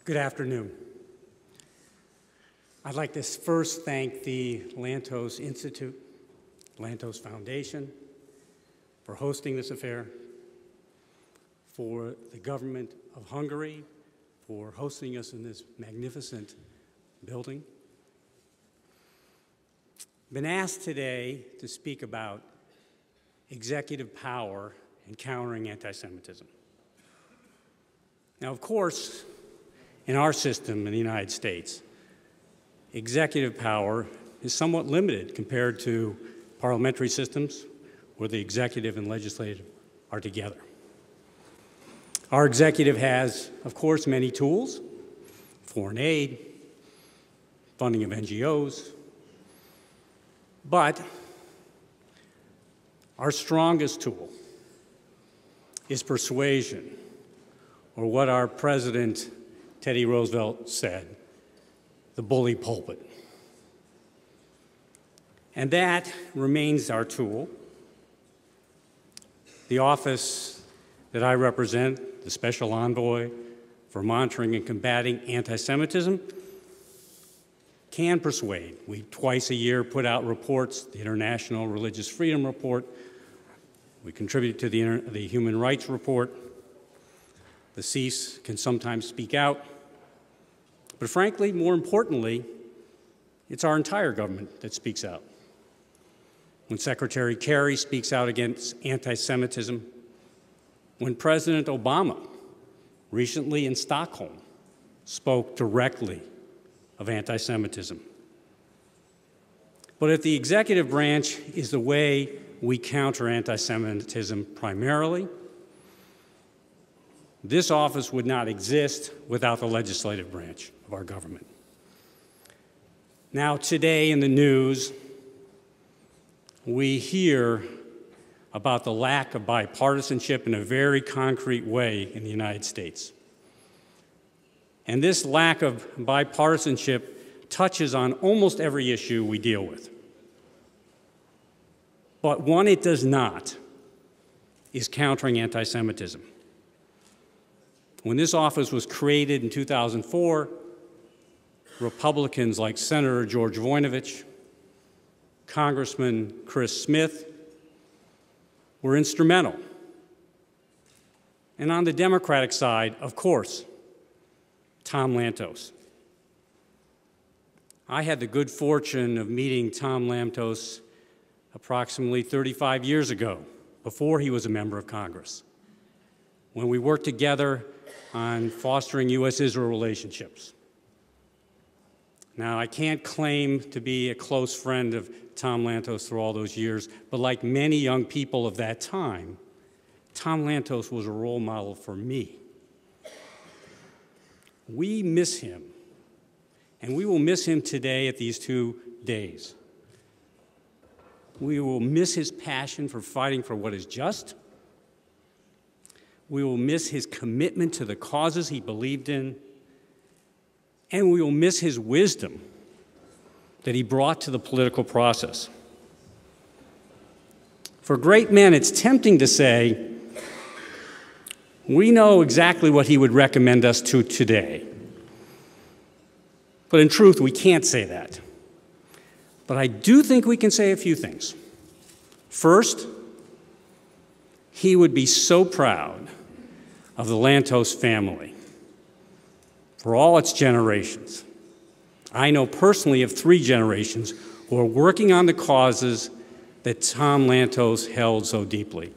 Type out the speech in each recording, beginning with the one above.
Good afternoon. I'd like to first thank the Lantos Institute, Lantos Foundation, for hosting this affair, for the government of Hungary for hosting us in this magnificent building. I've been asked today to speak about executive power and countering anti-Semitism. Now, of course, in our system in the United States, executive power is somewhat limited compared to parliamentary systems where the executive and legislative are together. Our executive has, of course, many tools: foreign aid, funding of NGOs, but our strongest tool is persuasion, or what our president, Teddy Roosevelt, said, the bully pulpit. And that remains our tool. The office that I represent, the Special Envoy for Monitoring and Combating Anti-Semitism, can persuade. We twice a year put out reports, the International Religious Freedom Report. We contribute to the Human Rights Report. The CIS can sometimes speak out. But frankly, more importantly, it's our entire government that speaks out. When Secretary Kerry speaks out against anti-Semitism, when President Obama recently in Stockholm spoke directly of anti-Semitism. But if the executive branch is the way we counter anti-Semitism primarily, this office would not exist without the legislative branch of our government. Now, today in the news, we hear about the lack of bipartisanship in a very concrete way in the United States. And this lack of bipartisanship touches on almost every issue we deal with. But one it does not is countering anti-Semitism. When this office was created in 2004, Republicans like Senator George Voinovich, Congressman Chris Smith were instrumental. And on the Democratic side, of course, Tom Lantos. I had the good fortune of meeting Tom Lantos approximately 35 years ago, before he was a member of Congress, when we worked together on fostering U.S.-Israel relationships. Now, I can't claim to be a close friend of Tom Lantos through all those years, but like many young people of that time, Tom Lantos was a role model for me. We miss him, and we will miss him today at these 2 days. We will miss his passion for fighting for what is just. We will miss his commitment to the causes he believed in, and we will miss his wisdom that he brought to the political process. For great men, it's tempting to say, we know exactly what he would recommend us to today. But in truth, we can't say that. But I do think we can say a few things. First, he would be so proud of the Lantos family for all its generations. I know personally of 3 generations who are working on the causes that Tom Lantos held so deeply.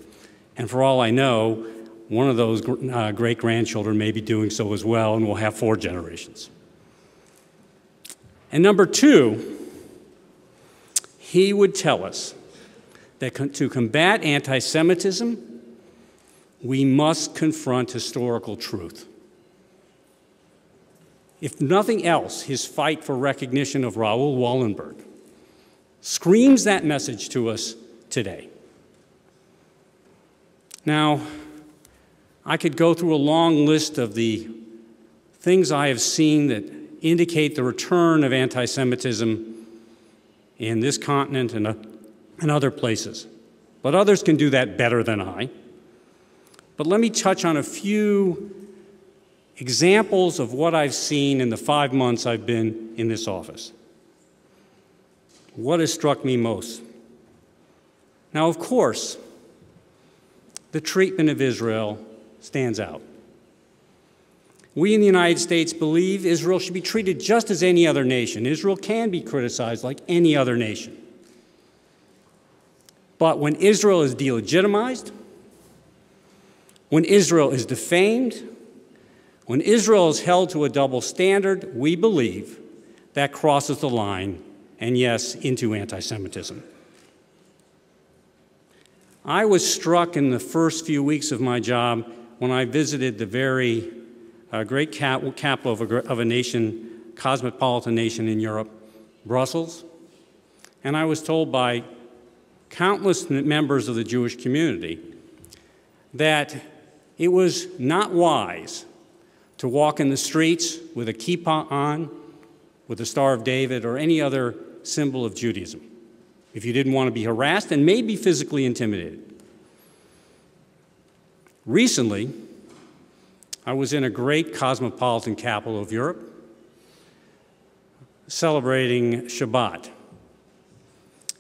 And for all I know, one of those great-grandchildren may be doing so as well, and we'll have 4 generations. And number 2, he would tell us that to combat anti-Semitism, we must confront historical truth. If nothing else, his fight for recognition of Raoul Wallenberg screams that message to us today. Now, I could go through a long list of the things I have seen that indicate the return of anti-Semitism in this continent and other places. But others can do that better than I. But let me touch on a few examples of what I've seen in the 5 months I've been in this office. What has struck me most? Now, of course, the treatment of Israel stands out. We in the United States believe Israel should be treated just as any other nation. Israel can be criticized like any other nation. But when Israel is delegitimized, when Israel is defamed, when Israel is held to a double standard, we believe that crosses the line, and yes, into anti-Semitism. I was struck in the first few weeks of my job when I visited the very great capital of a nation, cosmopolitan nation in Europe, Brussels, and I was told by countless members of the Jewish community that it was not wise to walk in the streets with a kippah on, with the Star of David, or any other symbol of Judaism, if you didn't want to be harassed and maybe physically intimidated. Recently, I was in a great cosmopolitan capital of Europe celebrating Shabbat.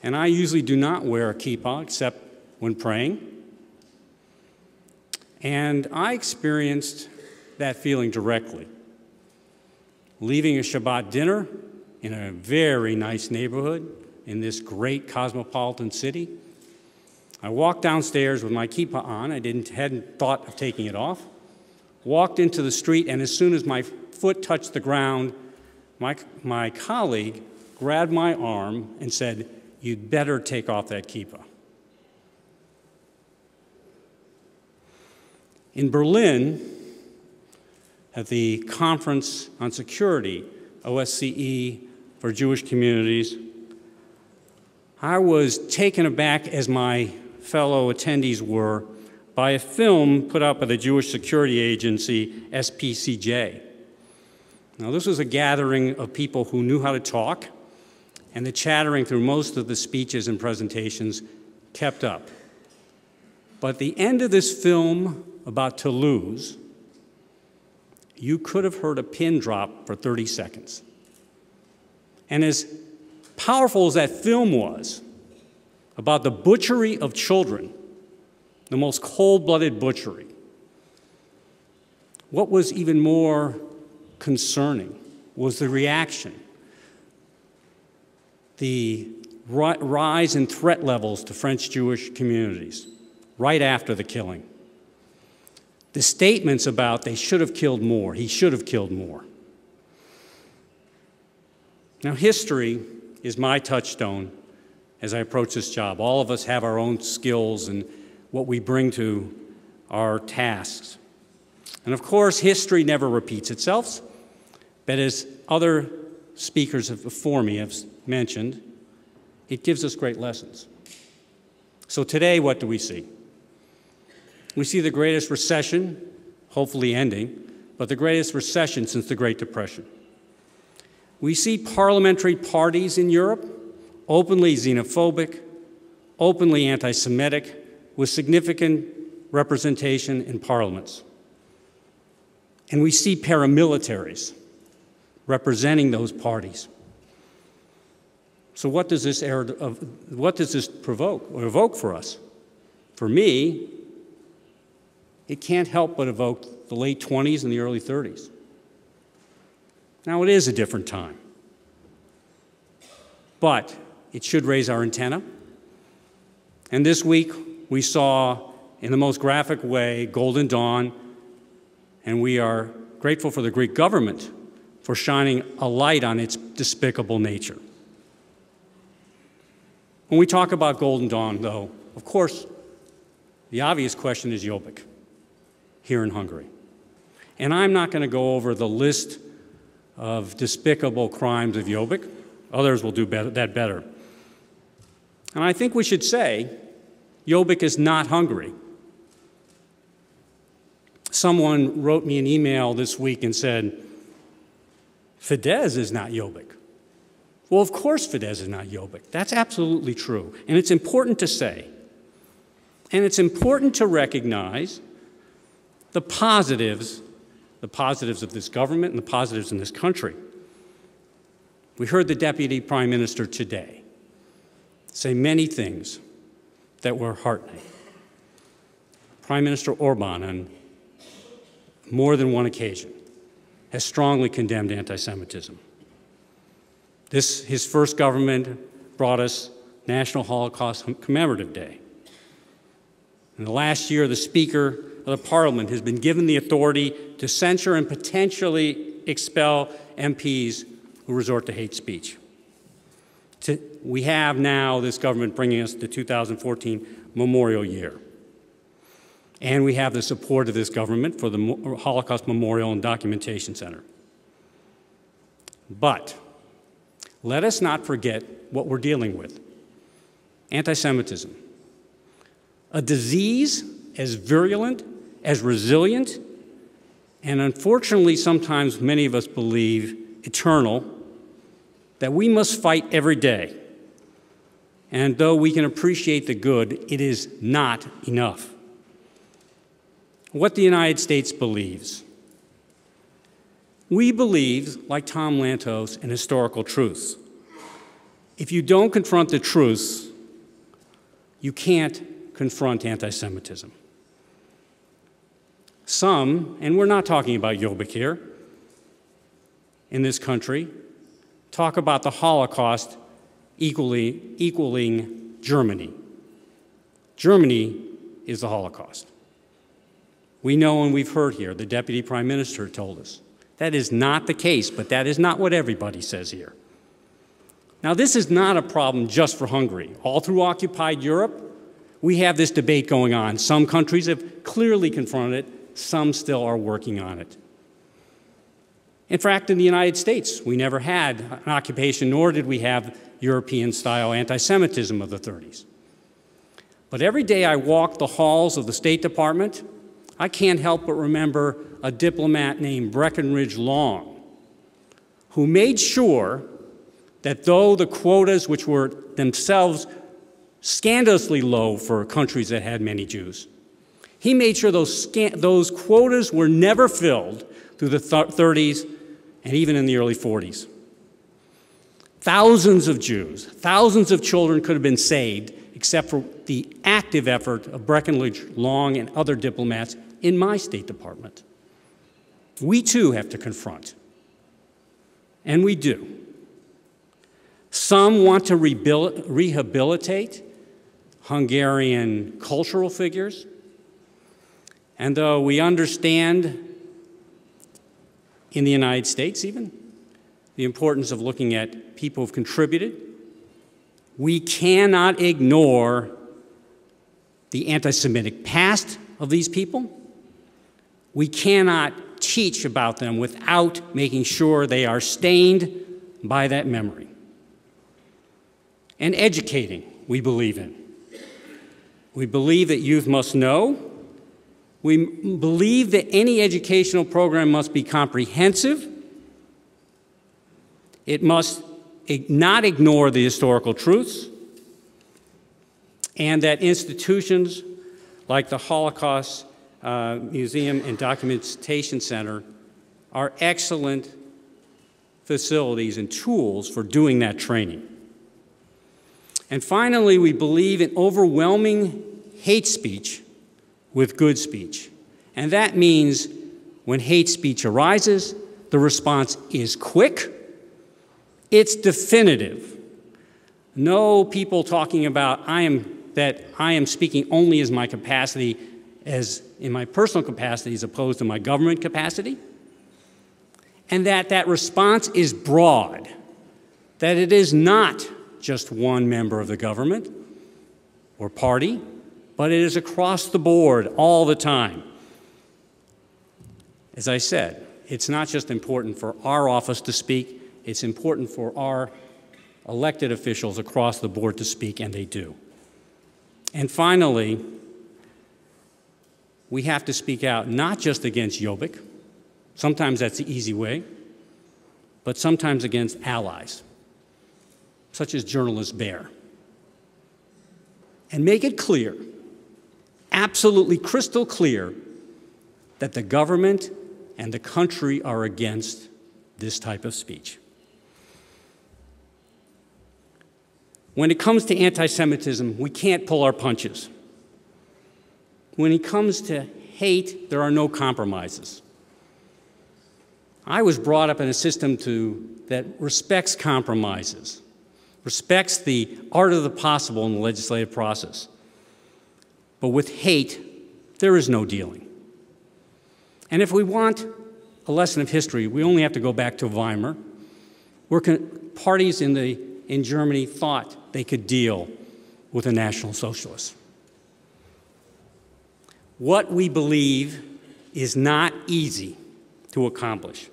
And I usually do not wear a kippah except when praying. And I experienced that feeling directly. Leaving a Shabbat dinner in a very nice neighborhood in this great cosmopolitan city, I walked downstairs with my kippah on. I hadn't thought of taking it off. Walked into the street, and as soon as my foot touched the ground, my colleague grabbed my arm and said, "You'd better take off that kippah." In Berlin, at the Conference on Security, OSCE, for Jewish communities, I was taken aback, as my fellow attendees were, by a film put out by the Jewish security agency, SPCJ. Now, this was a gathering of people who knew how to talk, and the chattering through most of the speeches and presentations kept up. But at the end of this film about Toulouse, you could have heard a pin drop for 30 seconds. And as powerful as that film was about the butchery of children, the most cold-blooded butchery, what was even more concerning was the reaction, the rise in threat levels to French Jewish communities right after the killing. The statements about they should have killed more, he should have killed more. Now, history is my touchstone as I approach this job. All of us have our own skills and what we bring to our tasks. And of course, history never repeats itself, but as other speakers before me have mentioned, it gives us great lessons. So today, what do we see? We see the greatest recession, hopefully ending, but the greatest recession since the Great Depression. We see parliamentary parties in Europe openly xenophobic, openly anti-Semitic, with significant representation in parliaments. And we see paramilitaries representing those parties. So what does this provoke or evoke for us? For me, it can't help but evoke the late 20s and the early 30s. Now, it is a different time, but it should raise our antenna. And this week, we saw, in the most graphic way, Golden Dawn, and we are grateful for the Greek government for shining a light on its despicable nature. When we talk about Golden Dawn, though, of course, the obvious question is Jobbik, here in Hungary. And I'm not going to go over the list of despicable crimes of Jobbik. Others will do that better. And I think we should say Jobbik is not Hungary. Someone wrote me an email this week and said, Fidesz is not Jobbik. Well, of course Fidesz is not Jobbik. That's absolutely true. And it's important to say. And it's important to recognize the positives the positives of this government and the positives in this country. We heard the Deputy Prime Minister today say many things that were heartening. Prime Minister Orban, on more than one occasion, has strongly condemned anti-Semitism. His first government brought us National Holocaust Commemorative Day. In the last year, the Speaker of the Parliament has been given the authority to censure and potentially expel MPs who resort to hate speech. We have now this government bringing us the 2014 Memorial Year. And we have the support of this government for the Holocaust Memorial and Documentation Center. But let us not forget what we're dealing with. Anti-Semitism, a disease as virulent, as resilient, and unfortunately sometimes many of us believe eternal, that we must fight every day. And though we can appreciate the good, it is not enough. What the United States believes. We believe, like Tom Lantos, in historical truths. If you don't confront the truths, you can't confront anti-Semitism. Some, and we're not talking about Jobbik here, in this country, talk about the Holocaust equaling Germany. Germany is the Holocaust. We know and we've heard here, the Deputy Prime Minister told us. That is not the case, but that is not what everybody says here. Now, this is not a problem just for Hungary. All through occupied Europe, we have this debate going on. Some countries have clearly confronted it, some still are working on it. In fact, in the United States, we never had an occupation, nor did we have European-style anti-Semitism of the 30s. But every day I walk the halls of the State Department, I can't help but remember a diplomat named Breckinridge Long, who made sure that though the quotas, which were themselves scandalously low for countries that had many Jews, he made sure those quotas were never filled through the 30s and even in the early 40s. Thousands of Jews, thousands of children could have been saved except for the active effort of Breckinridge Long and other diplomats in my State Department. We too have to confront, and we do. Some want to rehabilitate Hungarian cultural figures, and though we understand in the United States even the importance of looking at people who've contributed, we cannot ignore the anti-Semitic past of these people. We cannot teach about them without making sure they are stained by that memory. And educating, we believe in. We believe that youth must know. We believe that any educational program must be comprehensive. It must not ignore the historical truths, and that institutions like the Holocaust Museum and Documentation Center are excellent facilities and tools for doing that training. And finally, we believe in overwhelming hate speech with good speech. And that means when hate speech arises, the response is quick, it's definitive. No people talking about that I am speaking only as my capacity, as in my personal capacity as opposed to my government capacity. And that response is broad, that it is not just one member of the government or party, but it is across the board all the time. As I said, it's not just important for our office to speak, it's important for our elected officials across the board to speak, and they do. And finally, we have to speak out not just against Jobbik, sometimes that's the easy way, but sometimes against allies, such as journalist Bear. And make it clear, absolutely crystal clear, that the government and the country are against this type of speech. When it comes to anti-Semitism, we can't pull our punches. When it comes to hate, there are no compromises. I was brought up in a system that respects compromises, respects the art of the possible in the legislative process. But with hate, there is no dealing. And if we want a lesson of history, we only have to go back to Weimar, where parties in Germany thought they could deal with the National Socialists. What we believe is not easy to accomplish.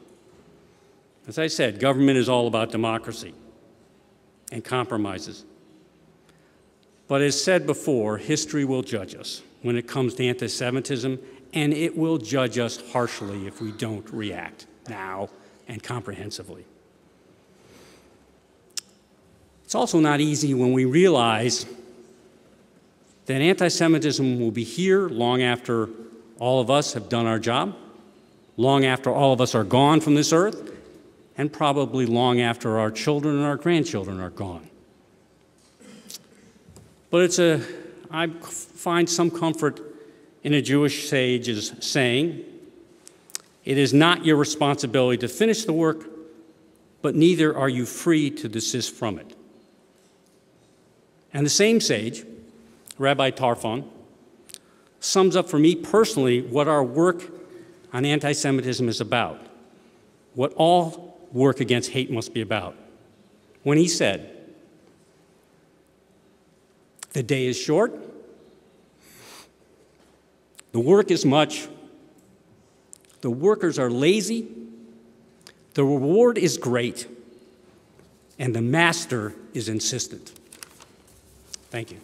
As I said, government is all about democracy and compromises. But as said before, history will judge us when it comes to anti-Semitism, and it will judge us harshly if we don't react now and comprehensively. It's also not easy when we realize that anti-Semitism will be here long after all of us have done our job, long after all of us are gone from this earth, and probably long after our children and our grandchildren are gone. But I find some comfort in a Jewish sage's saying, "It is not your responsibility to finish the work, but neither are you free to desist from it." And the same sage, Rabbi Tarfon, sums up for me personally what our work on anti-Semitism is about, what all work against hate must be about, when he said, "The day is short, the work is much, the workers are lazy, the reward is great, and the master is insistent." Thank you.